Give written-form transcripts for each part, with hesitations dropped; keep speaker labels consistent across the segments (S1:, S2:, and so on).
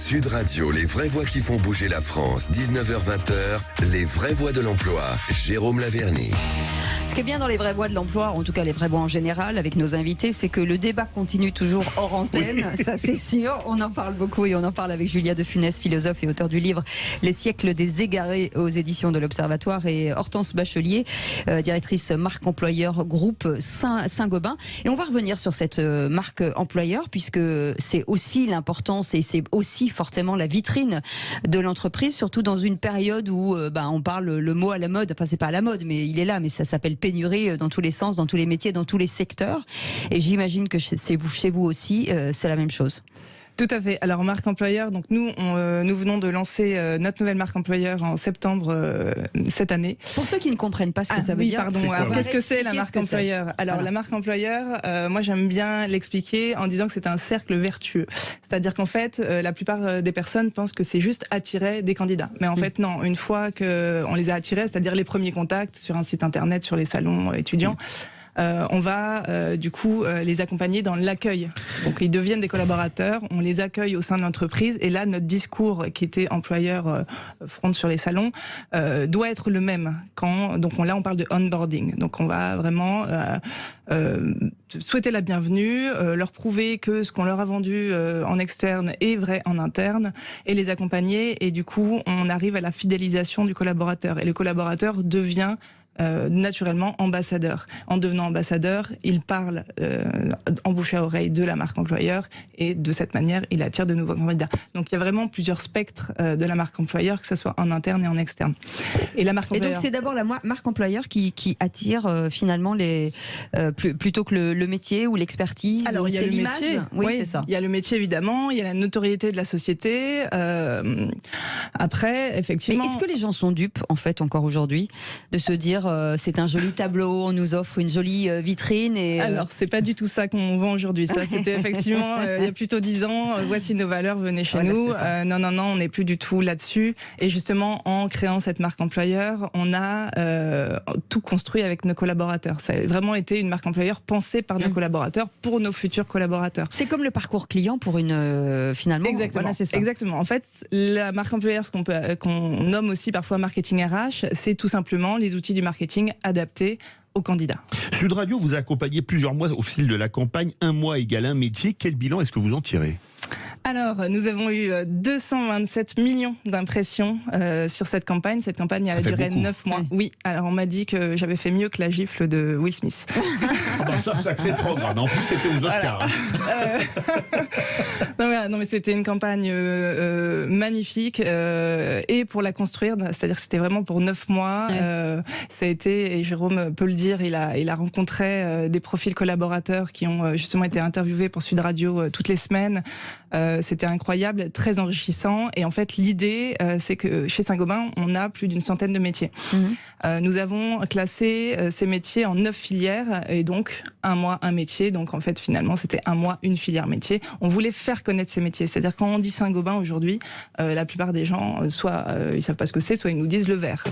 S1: Sud Radio, les vraies voix qui font bouger la France, 19h-20h, les vraies voix de l'emploi. Jérôme Laverny.
S2: Ce qui est bien dans les vraies voix de l'emploi, en tout cas les vraies voix en général, avec nos invités, c'est que le débat continue toujours hors antenne, ça c'est sûr. On en parle beaucoup et on en parle avec Julia de Funès, philosophe et auteur du livre Les siècles des égarés aux éditions de l'Observatoire, et Hortense Bachelier, directrice marque employeur groupe Saint-Gobain. Et on va revenir sur cette marque employeur, puisque c'est aussi l'importance et c'est aussi fortement la vitrine de l'entreprise, surtout dans une période où on parle le mot à la mode, enfin c'est pas à la mode, mais il est là, mais ça s'appelle pénurie dans tous les sens, dans tous les métiers, dans tous les secteurs. Et j'imagine que chez vous aussi, c'est la même chose.
S3: Tout à fait. Alors, marque employeur, donc nous venons de lancer notre nouvelle marque employeur en septembre cette année.
S2: Pour ceux qui ne comprennent pas ce que ça veut dire.
S3: Pardon. Alors, qu'est-ce que c'est la marque employeur ? Alors, la marque employeur, moi j'aime bien l'expliquer en disant que c'est un cercle vertueux. C'est-à-dire qu'en fait, la plupart des personnes pensent que c'est juste attirer des candidats. Mais en fait, non. Une fois qu'on les a attirés, c'est-à-dire les premiers contacts sur un site internet, sur les salons étudiants, on va du coup les accompagner dans l'accueil. Donc ils deviennent des collaborateurs, on les accueille au sein de l'entreprise, et là notre discours qui était employeur front sur les salons doit être le même. Là on parle de onboarding. Donc on va vraiment souhaiter la bienvenue, leur prouver que ce qu'on leur a vendu en externe est vrai en interne, et les accompagner, et du coup on arrive à la fidélisation du collaborateur, et le collaborateur devient naturellement ambassadeur. En devenant ambassadeur, il parle en bouche à oreille de la marque employeur, et de cette manière, il attire de nouveaux candidats. Donc il y a vraiment plusieurs spectres de la marque employeur, que ce soit en interne et en externe. Et la marque employeur...
S2: Et donc c'est d'abord la marque employeur qui attire finalement plutôt que le métier ou l'expertise.
S3: Alors il y a l'image.
S2: Oui, c'est ça.
S3: Il y a le métier évidemment, il y a la notoriété de la société. Après, effectivement.
S2: Mais est-ce que les gens sont dupes en fait encore aujourd'hui de se dire c'est un joli tableau, on nous offre une jolie vitrine et
S3: Alors c'est pas du tout ça qu'on vend aujourd'hui. Ça c'était effectivement il y a plutôt 10 ans. Voici nos valeurs, venez chez nous. Non, on n'est plus du tout là-dessus. Et justement en créant cette marque employeur, on a tout construit avec nos collaborateurs. Ça a vraiment été une marque employeur pensée par nos collaborateurs pour nos futurs collaborateurs.
S2: C'est comme le parcours client pour une finalement.
S3: Exactement.
S2: Voilà, c'est ça.
S3: Exactement. En fait, la marque employeur, qu'on nomme aussi parfois marketing RH, c'est tout simplement les outils du marketing adaptés aux candidats.
S4: Sud Radio vous a accompagné plusieurs mois au fil de la campagne. 1 mois égale un métier. Quel bilan est-ce que vous en tirez ?
S3: Alors, nous avons eu 227 millions d'impressions sur cette campagne. Cette campagne a duré 9 mois. Oui, alors on m'a dit que j'avais fait mieux que la gifle de Will Smith.
S4: Ça, sacré programme. En plus, c'était aux Oscars.
S3: Voilà. Non, mais c'était une campagne magnifique. Et pour la construire, c'est-à-dire que c'était vraiment pour 9 mois. Ça a été, et Jérôme peut le dire, il a rencontré des profils collaborateurs qui ont justement été interviewés pour Sud Radio toutes les semaines. C'était incroyable, très enrichissant. Et en fait, l'idée, c'est que chez Saint-Gobain, on a plus d'une centaine de métiers. Nous avons classé ces métiers en 9 filières, et donc 1 mois, un métier. Donc en fait, finalement, c'était 1 mois, une filière métier. On voulait faire connaître ces métiers. C'est-à-dire quand on dit Saint-Gobain aujourd'hui, la plupart des gens, soit ils savent pas ce que c'est, soit ils nous disent le verre.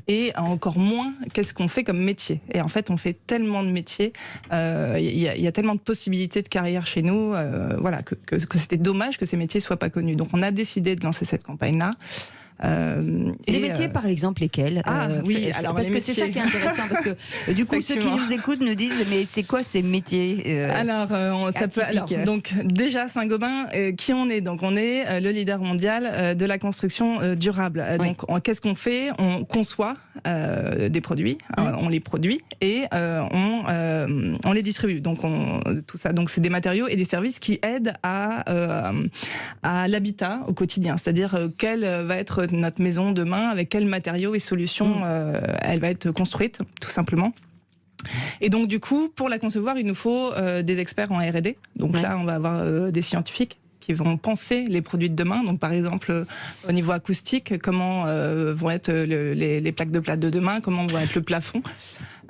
S3: Et encore moins, qu'est-ce qu'on fait comme métier. Et en fait, on fait tellement de métiers, il y a tellement de possibilités de carrière chez nous, voilà, que c'était dommage que ces métiers soient pas connus. Donc on a décidé de lancer cette campagne-là.
S2: Des métiers par exemple lesquels
S3: alors
S2: parce que c'est ça qui est intéressant, parce que du coup ceux qui nous écoutent nous disent mais c'est quoi ces métiers
S3: donc déjà Saint-Gobain, qui on est? Donc on est le leader mondial de la construction durable. Donc qu'est-ce qu'on fait? On conçoit des produits, on les produit et on les distribue. Donc tout ça, donc c'est des matériaux et des services qui aident à l'habitat au quotidien. C'est-à-dire quel va être notre maison demain, avec quels matériaux et solutions elle va être construite, tout simplement. Et donc du coup, pour la concevoir, il nous faut des experts en R&D. Donc là, on va avoir des scientifiques qui vont penser les produits de demain. Donc par exemple, au niveau acoustique, comment vont être les plaques de plâtre de demain, comment va être le plafond.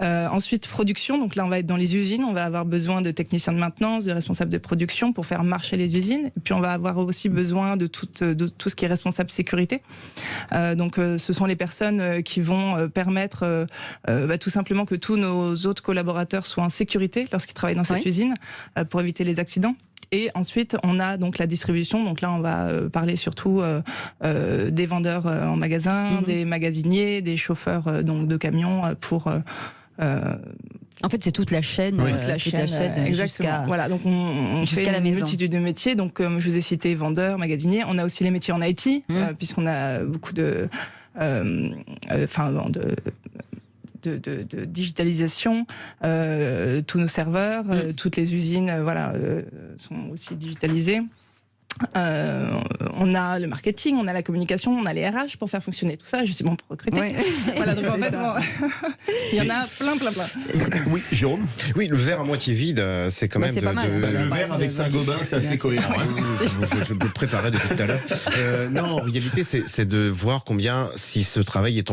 S3: Ensuite, production. Donc là, on va être dans les usines. On va avoir besoin de techniciens de maintenance, de responsables de production pour faire marcher les usines. Et puis, on va avoir aussi besoin de tout ce qui est responsable sécurité. Donc, ce sont les personnes qui vont permettre tout simplement que tous nos autres collaborateurs soient en sécurité lorsqu'ils travaillent dans cette usine pour éviter les accidents. Et ensuite, on a donc la distribution. Donc là, on va parler surtout des vendeurs en magasin, des magasiniers, des chauffeurs donc de camions pour...
S2: En fait, c'est toute la chaîne,
S3: toute la chaîne
S2: jusqu'à
S3: voilà, donc on fait
S2: la
S3: une
S2: maison.
S3: multitude de métiers. Donc, comme je vous ai cité, vendeurs, magasiniers. On a aussi les métiers en IT, puisqu'on a beaucoup de digitalisation. Tous nos serveurs, toutes les usines, sont aussi digitalisées. On a le marketing, on a la communication, on a les RH pour faire fonctionner tout ça, justement pour recruter.
S2: Ouais.
S3: Voilà, donc en fait, il y en a plein.
S4: Oui, Jérôme.
S5: Oui, le verre à moitié vide, c'est quand même
S2: c'est pas mal.
S4: Le verre avec Saint-Gobain, c'est assez cohérent.
S5: Je me préparais depuis tout à l'heure. Non, en réalité, c'est de voir combien, si ce travail est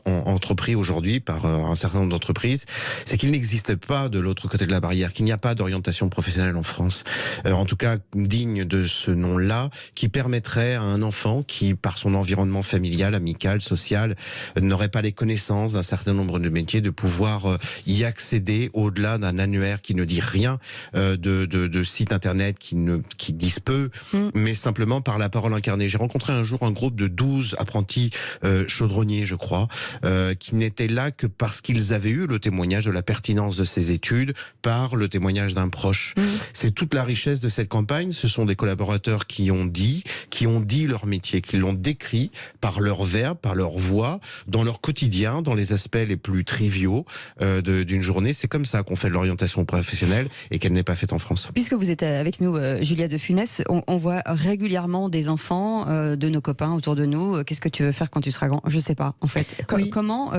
S5: entrepris aujourd'hui par un certain nombre d'entreprises, c'est qu'il n'existe pas de l'autre côté de la barrière, qu'il n'y a pas d'orientation professionnelle en France, en tout cas digne de ce nom-là, qui permettrait à un enfant qui, par son environnement familial, amical, social, n'aurait pas les connaissances d'un certain nombre de métiers, de pouvoir y accéder au-delà d'un annuaire qui ne dit rien, de sites internet qui disent peu, mais simplement par la parole incarnée. J'ai rencontré un jour un groupe de 12 apprentis chaudronniers, je crois, qui n'étaient là que parce qu'ils avaient eu le témoignage de la pertinence de ces études par le témoignage d'un proche. C'est toute la richesse de cette campagne. Ce sont des collaborateurs qui ont dit leur métier, qui l'ont décrit par leur verbe, par leur voix, dans leur quotidien, dans les aspects les plus triviaux d'une journée. C'est comme ça qu'on fait de l'orientation professionnelle et qu'elle n'est pas faite en France.
S2: Puisque vous êtes avec nous, Julia de Funès, on voit régulièrement des enfants de nos copains autour de nous. Qu'est-ce que tu veux faire quand tu seras grand ? Je sais pas, en fait. Comment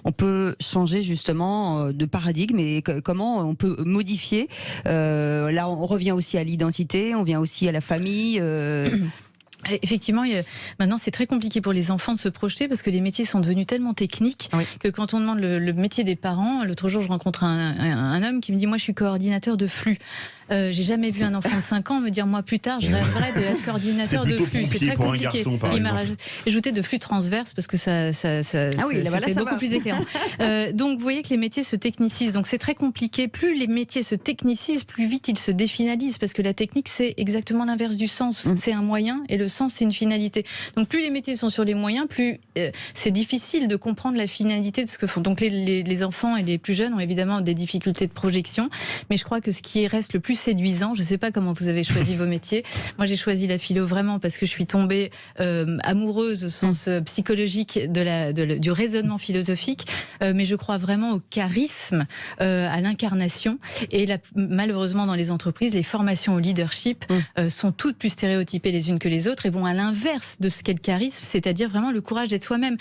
S2: on peut changer justement de paradigme et comment on peut modifier là, on revient aussi à l'identité, on vient aussi à la famille.
S6: Effectivement, maintenant c'est très compliqué pour les enfants de se projeter parce que les métiers sont devenus tellement techniques que quand on demande le métier des parents, l'autre jour je rencontre un homme qui me dit « moi je suis coordinateur de flux ». J'ai jamais vu un enfant de 5 ans me dire moi plus tard je rêverais d'être coordinateur de flux. C'est très compliqué. Il m'a ajouté de flux transverse parce que c'était beaucoup plus éclairant. Donc vous voyez que les métiers se technicisent. Donc c'est très compliqué. Plus les métiers se technicisent, plus vite ils se définalisent parce que la technique c'est exactement l'inverse du sens. C'est un moyen et le sens c'est une finalité. Donc plus les métiers sont sur les moyens, plus c'est difficile de comprendre la finalité de ce que font. Donc les enfants et les plus jeunes ont évidemment des difficultés de projection, mais je crois que ce qui reste le plus séduisant, je ne sais pas comment vous avez choisi vos métiers. Moi, j'ai choisi la philo vraiment parce que je suis tombée amoureuse au sens psychologique du raisonnement philosophique, mais je crois vraiment au charisme, à l'incarnation. Et malheureusement, dans les entreprises, les formations au leadership sont toutes plus stéréotypées les unes que les autres et vont à l'inverse de ce qu'est le charisme, c'est-à-dire vraiment le courage d'être soi-même.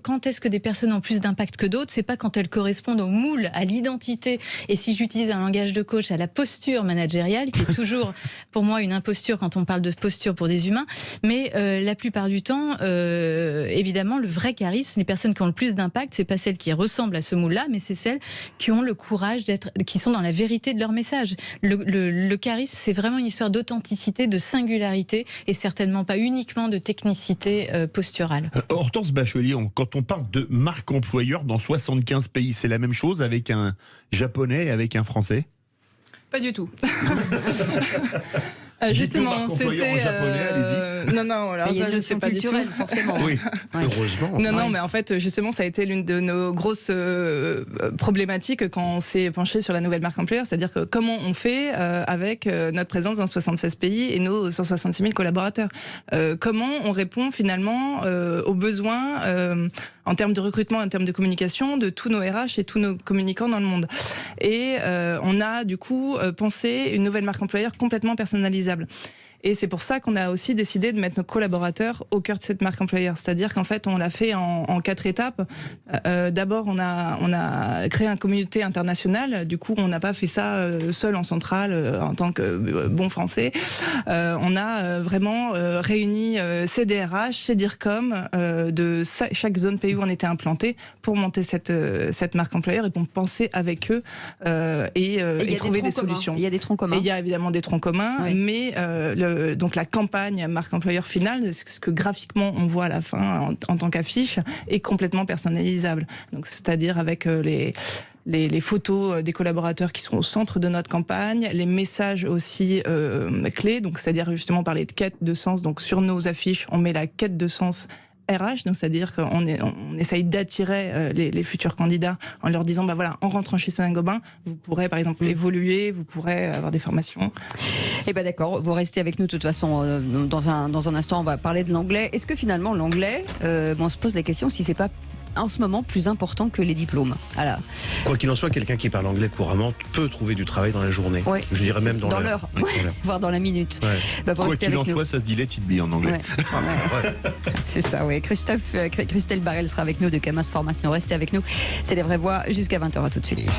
S6: Quand est-ce que des personnes ont plus d'impact que d'autres ? C'est pas quand elles correspondent au moule, à l'identité. Et si j'utilise un langage de coach, à la posture managériale, qui est toujours pour moi une imposture quand on parle de posture pour des humains, mais la plupart du temps, évidemment, le vrai charisme, les personnes qui ont le plus d'impact, c'est pas celles qui ressemblent à ce moule-là, mais c'est celles qui ont le courage qui sont dans la vérité de leur message. Le charisme, c'est vraiment une histoire d'authenticité, de singularité, et certainement pas uniquement de technicité posturale.
S4: Hortense Bachelier, quand on parle de marque employeur dans 75 pays, c'est la même chose avec un japonais et avec un français ?
S3: Pas du tout. Justement, c'était.
S4: En japonais, allez-y.
S3: Non, alors
S2: il y a une
S3: ça,
S2: notion
S3: pas
S2: culturelle,
S3: du tout.
S2: forcément.
S4: Oui,
S5: heureusement.
S3: Non, mais en fait, justement, ça a été l'une de nos grosses problématiques quand on s'est penché sur la nouvelle marque employeur, c'est-à-dire que comment on fait avec notre présence dans 76 pays et nos 166 000 collaborateurs. Comment on répond finalement aux besoins en termes de recrutement, en termes de communication de tous nos RH et tous nos communicants dans le monde. Et on a du coup pensé une nouvelle marque employeur complètement personnalisable. Et c'est pour ça qu'on a aussi décidé de mettre nos collaborateurs au cœur de cette marque employeur. C'est-à-dire qu'en fait, on l'a fait en 4 étapes. D'abord, on a créé un communauté international. Du coup, on n'a pas fait ça seul en centrale en tant que bon français. On a vraiment réuni CDRH, CDIRCOM de chaque zone pays où on était implanté pour monter cette marque employeur et pour penser avec eux et trouver des solutions.
S2: Il y a des troncs communs.
S3: Et il y a évidemment des troncs communs, mais donc la campagne marque employeur finale, ce que graphiquement on voit à la fin en tant qu'affiche, est complètement personnalisable. Donc c'est-à-dire avec les photos des collaborateurs qui sont au centre de notre campagne, les messages aussi clés, donc c'est-à-dire justement parler de quête de sens. Donc sur nos affiches, on met la quête de sens RH, donc c'est-à-dire qu'on essaye d'attirer les futurs candidats en leur disant, bah voilà, en rentrant chez Saint-Gobain, vous pourrez par exemple évoluer, vous pourrez avoir des formations.
S2: Eh ben d'accord, vous restez avec nous de toute façon. Dans un instant, on va parler de l'anglais. Est-ce que finalement l'anglais, on se pose la question si c'est pas en ce moment plus important que les diplômes. Alors,
S5: quoi qu'il en soit, quelqu'un qui parle anglais couramment peut trouver du travail dans la journée.
S2: Ouais,
S5: je dirais même
S2: dans l'heure, voire dans la minute.
S5: Ouais.
S2: Bah,
S4: quoi qu'il en soit, ça se dit let it be en anglais.
S2: C'est ça, oui. Christelle Barrel sera avec nous de Camas Formation. Restez avec nous. C'est les vraies voix jusqu'à 20h. À tout de suite.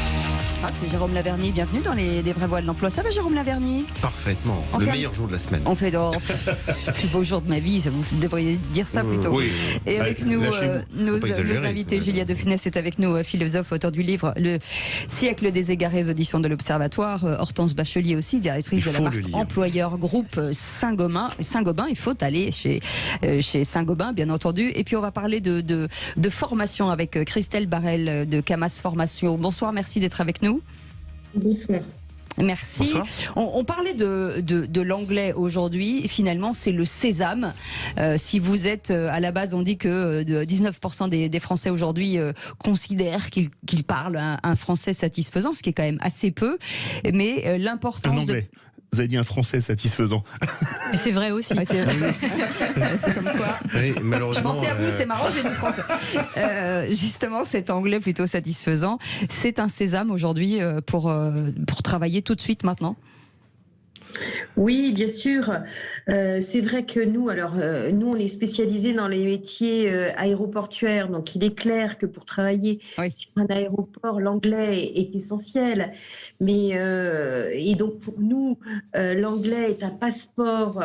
S2: C'est Jérôme Laverny. Bienvenue dans les vraies voix de l'emploi. Ça va, Jérôme Laverny?
S5: Parfaitement. Le meilleur jour de la semaine.
S2: On fait le plus beau jour de ma vie. Vous devriez dire ça plutôt.
S5: Oui.
S2: Et avec nous, nos invités. Julia de Funès est avec nous, philosophe, auteur du livre Le siècle des égarés aux éditions de l'Observatoire. Hortense Bachelier aussi, directrice de la marque employeur groupe Saint-Gobain. Il faut aller chez Saint-Gobain, bien entendu. Et puis on va parler de formation avec Christelle Barrel de Camas Formation. Bonsoir, merci d'être avec nous.
S7: Bonsoir.
S2: Merci. On parlait de l'anglais aujourd'hui. Finalement, c'est le sésame. Si vous êtes à la base, on dit que 19% des Français aujourd'hui considèrent qu'ils parlent un français satisfaisant, ce qui est quand même assez peu. Mais l'importance de...
S4: Vous avez dit un français satisfaisant.
S6: Et c'est vrai aussi.
S2: Ouais, c'est vrai. Comme quoi.
S5: Oui, malheureusement.
S2: Je pensais à vous, c'est marrant, j'ai dit français. Justement, cet anglais plutôt satisfaisant, c'est un sésame aujourd'hui pour travailler tout de suite maintenant.
S7: Oui, bien sûr. C'est vrai que nous, nous, on est spécialisés dans les métiers aéroportuaires. Donc, il est clair que pour travailler sur un aéroport, l'anglais est essentiel. Et donc, pour nous, l'anglais est un passeport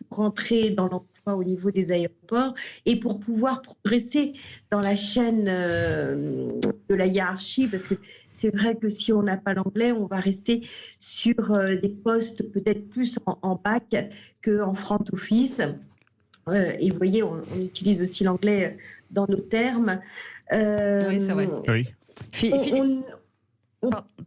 S7: pour rentrer dans l'emploi au niveau des aéroports et pour pouvoir progresser dans la chaîne de la hiérarchie, parce que c'est vrai que si on n'a pas l'anglais, on va rester sur des postes peut-être plus en bac qu'en front office. Et vous voyez, on utilise aussi l'anglais dans nos termes.
S2: Oui, c'est vrai.
S4: Oui.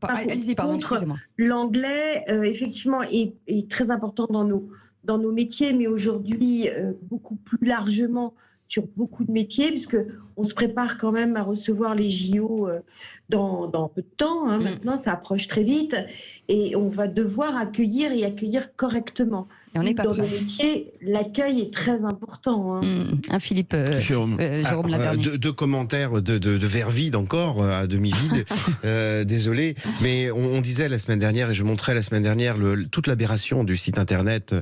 S2: Allez-y, pardon, excusez-moi.
S7: L'anglais, effectivement, est très important dans nos métiers, mais aujourd'hui, beaucoup plus largement sur beaucoup de métiers, puisqu'on se prépare quand même à recevoir les JO dans peu de temps. Maintenant, ça approche très vite et on va devoir accueillir correctement.
S2: Et on n'est pas
S7: dans
S2: prêt.
S7: nos métiers, l'accueil est très important.
S2: Philippe Jérôme Laverny.
S5: Deux commentaires de verre vide encore, à demi-vide. Désolé. Mais on disait la semaine dernière, et je montrais la semaine dernière, toute l'aberration du site internet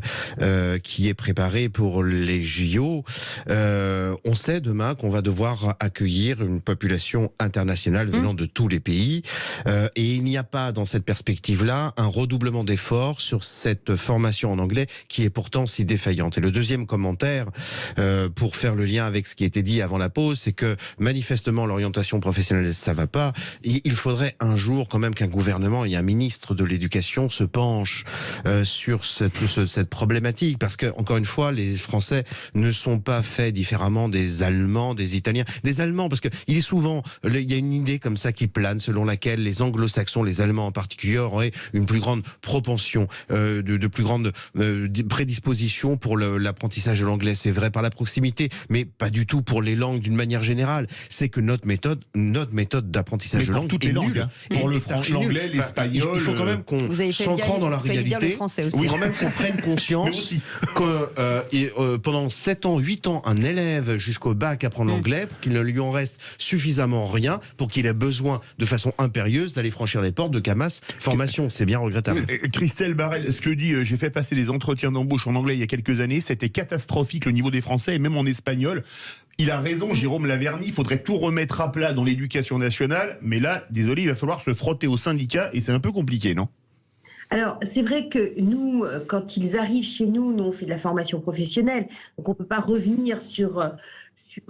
S5: qui est préparé pour les JO. On sait demain qu'on va devoir accueillir une population internationale venant de tous les pays. Et il n'y a pas dans cette perspective-là un redoublement d'efforts sur cette formation en anglais qui est pourtant si défaillante. Et le deuxième commentaire, pour faire le lien avec ce qui était dit avant la pause, c'est que manifestement l'orientation professionnelle ça va pas. Il faudrait un jour quand même qu'un gouvernement et un ministre de l'éducation se penchent sur cette problématique, parce que encore une fois, les Français ne sont pas faits différemment des Allemands, des Italiens, des Allemands, parce que il y a une idée comme ça qui plane selon laquelle les Anglo-Saxons, les Allemands en particulier, auraient une plus grande propension, de plus grande prédisposition pour l'apprentissage de l'anglais. C'est vrai par la proximité, mais pas du tout pour les langues d'une manière générale. C'est que notre méthode d'apprentissage de langue
S4: toutes les langues, hein. Pour le français, l'anglais, l'espagnol.
S5: Il faut quand même qu'on s'ancre dans la réalité. Oui, quand même qu'on prenne conscience que pendant 7 ans, 8 ans, un élève jusqu'au bac apprend l'anglais, pour qu'il ne lui en reste suffisamment rien, pour qu'il ait besoin de façon impérieuse d'aller franchir les portes de Camas Formation. C'est bien regrettable.
S4: Christelle Barrel, ce que dit, j'ai fait passer des entretiens d'embauche en anglais il y a quelques années, c'était catastrophique le niveau des Français, et même en espagnol. Il a raison, Jérôme Laverny, il faudrait tout remettre à plat dans l'éducation nationale, mais là, désolé, il va falloir se frotter aux syndicats, et c'est un peu compliqué, non ?
S7: Alors, c'est vrai que nous, quand ils arrivent chez nous, on fait de la formation professionnelle, donc on ne peut pas revenir sur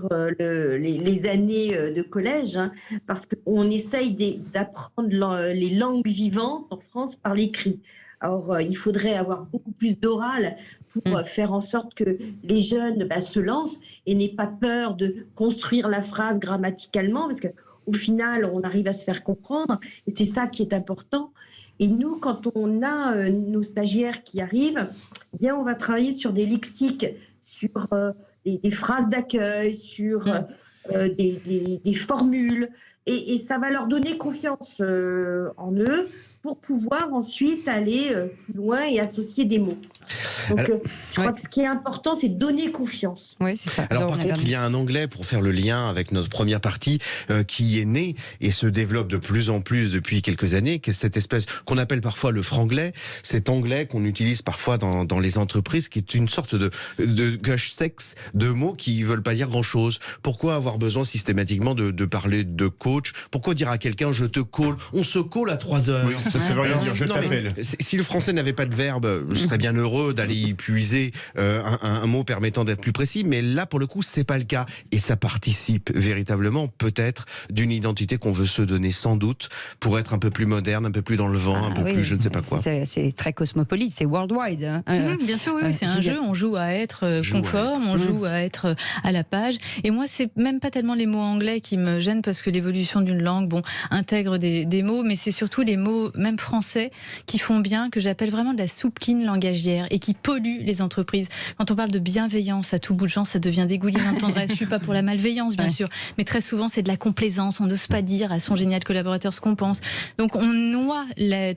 S7: les années de collège, parce qu'on essaye d'apprendre les langues vivantes en France par l'écrit. Alors, il faudrait avoir beaucoup plus d'oral pour faire en sorte que les jeunes se lancent et n'aient pas peur de construire la phrase grammaticalement, parce que au final, on arrive à se faire comprendre. Et c'est ça qui est important. Et nous, quand on a nos stagiaires qui arrivent, eh bien, on va travailler sur des lexiques, sur des phrases d'accueil, sur des formules. Et ça va leur donner confiance en eux pour pouvoir ensuite aller plus loin et associer des mots. Donc, je crois que ce qui est important, c'est donner confiance.
S2: Oui, c'est ça.
S5: Alors, par contre, il y a un onglet pour faire le lien avec notre première partie qui est né et se développe de plus en plus depuis quelques années, qui est cette espèce qu'on appelle parfois le franglais, cet anglais qu'on utilise parfois dans les entreprises, qui est une sorte de gush-sex de mots qui ne veulent pas dire grand-chose. Pourquoi avoir besoin systématiquement de parler de coach? Pourquoi dire à quelqu'un « je te call » ? On se call à 3 heures.
S4: Oui, ça veut rien dire, je t'appelle.
S5: Si le français n'avait pas de verbe, je serais bien heureux d'aller y puiser un mot permettant d'être plus précis, mais là, pour le coup, c'est pas le cas. Et ça participe véritablement, peut-être, d'une identité qu'on veut se donner, sans doute, pour être un peu plus moderne, un peu plus dans le vent, un peu plus je ne sais pas quoi.
S2: C'est très cosmopolite, c'est worldwide.
S6: Bien sûr, oui, c'est un jeu, on joue à être conforme, on joue à être à la page. Et moi, c'est même pas tellement les mots anglais qui me gênent, parce que l'évolution d'une langue, intègre des mots, mais c'est surtout les mots, même français, qui font bien, que j'appelle vraiment de la soupline langagière et qui polluent les entreprises. Quand on parle de bienveillance à tout bout de champ, ça devient dégoulinant de tendresse. Je suis pas pour la malveillance, bien sûr, mais très souvent c'est de la complaisance. On n'ose pas dire à son génial collaborateur ce qu'on pense. Donc on noie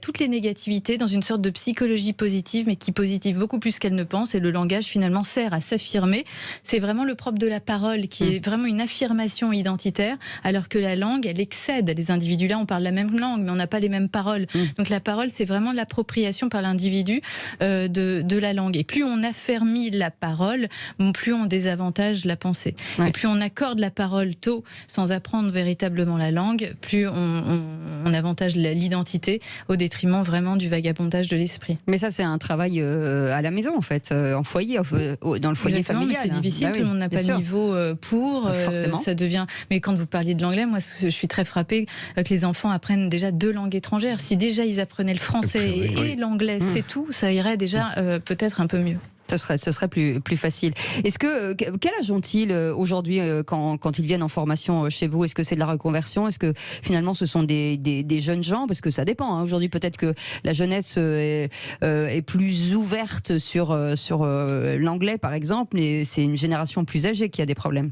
S6: toutes les négativités dans une sorte de psychologie positive, mais qui positive beaucoup plus qu'elle ne pense. Et le langage finalement sert à s'affirmer. C'est vraiment le propre de la parole, qui est vraiment une affirmation identitaire, alors que la langue, elle excède les individus. Là, on parle la même langue, mais on n'a pas les mêmes paroles. Donc la parole, c'est vraiment l'appropriation par l'individu de la langue. Et plus on affermit la parole, plus on désavantage la pensée. Et plus on accorde la parole tôt, sans apprendre véritablement la langue, plus on avantage l'identité au détriment vraiment du vagabondage de l'esprit.
S2: Mais ça, c'est un travail à la maison, en fait, en foyer, dans le foyer familial.
S6: Mais c'est difficile, tout le monde n'a pas le niveau pour.
S2: Forcément.
S6: Ça devient. Mais quand vous parliez de l'anglais, moi, je suis très frappée que les enfants apprennent déjà 2 langues étrangères. Si déjà ils apprenaient le français et l'anglais, c'est tout, ça irait déjà peut-être un peu mieux.
S2: Ce serait plus facile. Quel âge ont-ils aujourd'hui quand ils viennent en formation chez vous? Est-ce que c'est de la reconversion? Est-ce que finalement ce sont des jeunes gens? Parce que ça dépend. Aujourd'hui, peut-être que la jeunesse est plus ouverte sur l'anglais, par exemple, et c'est une génération plus âgée qui a des problèmes.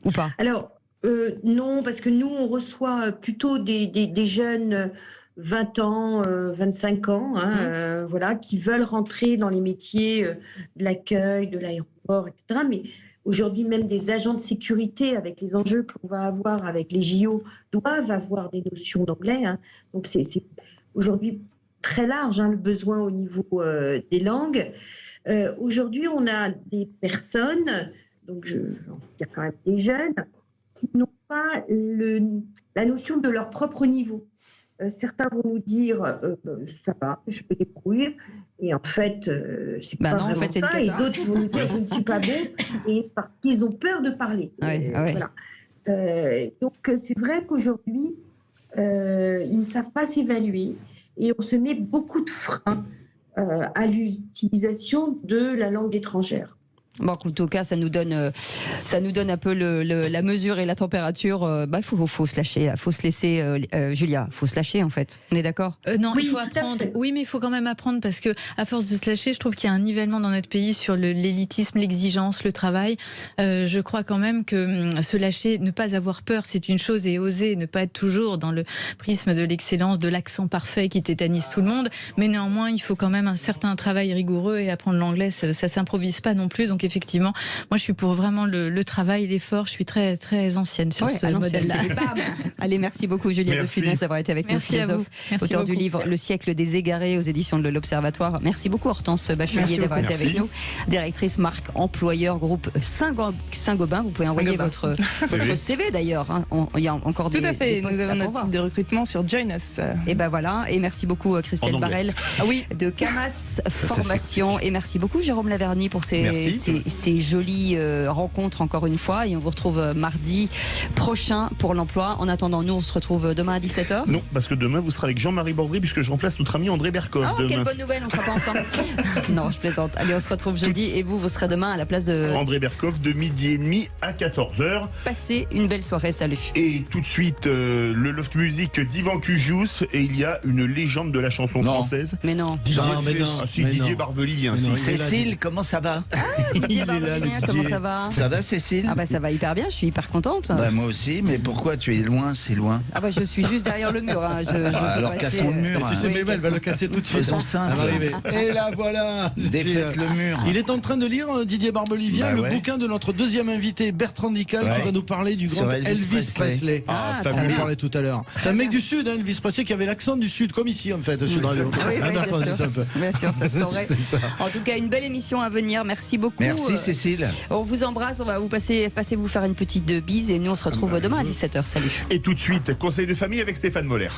S2: Ou pas?
S7: Alors, non, parce que nous, on reçoit plutôt des jeunes 20 ans, 25 ans, voilà, qui veulent rentrer dans les métiers de l'accueil, de l'aéroport, etc. Mais aujourd'hui, même des agents de sécurité, avec les enjeux qu'on va avoir avec les JO, doivent avoir des notions d'anglais. Donc, c'est aujourd'hui très large, le besoin au niveau des langues. Aujourd'hui, on a des personnes, donc je veux dire quand même des jeunes, qui n'ont pas la notion de leur propre niveau. Certains vont nous dire ça va, je me débrouille, et en fait c'est pas
S2: non,
S7: vraiment
S2: en fait,
S7: ça, et d'autres vont nous dire je ne suis pas bon, et parce qu'ils ont peur de parler. Voilà. Donc c'est vrai qu'aujourd'hui ils ne savent pas s'évaluer, et on se met beaucoup de freins à l'utilisation de la langue étrangère.
S2: Bon, en tout cas, ça nous donne un peu la mesure et la température. Faut se lâcher, faut se laisser, Julia, faut se lâcher en fait. On est d'accord?
S6: Non,
S7: oui,
S6: il faut apprendre. Oui, mais il faut quand même apprendre, parce que à force de se lâcher, je trouve qu'il y a un nivellement dans notre pays sur l'élitisme, l'exigence, le travail. Je crois quand même que se lâcher, ne pas avoir peur, c'est une chose, et oser, ne pas être toujours dans le prisme de l'excellence, de l'accent parfait qui tétanise tout le monde. Mais néanmoins, il faut quand même un certain travail rigoureux, et apprendre l'anglais, ça s'improvise pas non plus. Donc effectivement, moi je suis pour vraiment le travail, l'effort. Je suis très très ancienne sur ce modèle-là.
S2: Allez, merci beaucoup Julia de Funès d'avoir été avec nous, philosophe, auteur du livre Le siècle des égarés aux éditions de l'Observatoire. Merci beaucoup Hortense Bachelier d'avoir été avec nous, directrice marque employeur groupe Saint-Gobain. Vous pouvez envoyer votre CV d'ailleurs. Il y a encore des postes. Tout à fait.
S3: Nous avons notre site de recrutement sur Join Us.
S2: Et ben voilà. Et merci beaucoup Christelle Barrel de Camas Formation. Et merci beaucoup Jérôme Laverny pour ces ces jolies rencontres encore une fois. Et on vous retrouve mardi prochain pour l'emploi. En attendant, nous, on se retrouve demain à 17h.
S4: Non, parce que demain, vous serez avec Jean-Marie Bordry, puisque je remplace notre ami André Berkoff.
S2: Ah, quelle bonne nouvelle, on sera pas ensemble. Non, je plaisante. Allez, on se retrouve jeudi et vous serez demain à la place de
S4: André Berkoff de 12h30 à 14h.
S2: Passez une belle soirée, salut.
S4: Et tout de suite, le Loft Music d'Ivan Cujous, et il y a une légende de la chanson française.
S2: Mais non.
S4: Didier Barbelivien.
S8: Cécile, comment ça va?
S2: Didier Barbelivien, comment ça va?
S8: Ça va, Cécile?
S2: Ah bah ça va hyper bien, je suis hyper contente.
S8: Bah moi aussi, mais pourquoi tu es loin, c'est loin?
S2: Ah bah je suis juste derrière le mur. Hein.
S8: Alors cassons le mur.
S9: Tu sais, mais elle va le casser tout de suite.
S8: Faisons ça.
S9: Et là voilà.
S8: Défaites le mur.
S9: Il est en train de lire, Didier Barbelivien, le bouquin de notre deuxième invité, Bertrand Dical, qui va nous parler du grand Elvis Presley.
S4: Ça
S9: on en parlait tout à l'heure. C'est un mec du Sud, hein, Elvis Presley, qui avait l'accent du Sud, comme ici en fait, Sud Radio.
S2: Bien sûr, ça se saurait. En tout cas, une belle émission à venir. Merci beaucoup.
S8: Merci Cécile.
S2: On vous embrasse, on va vous passer vous faire une petite bise et nous on se retrouve demain à 17h. Salut.
S4: Et tout de suite, conseil de famille avec Stéphane Moller.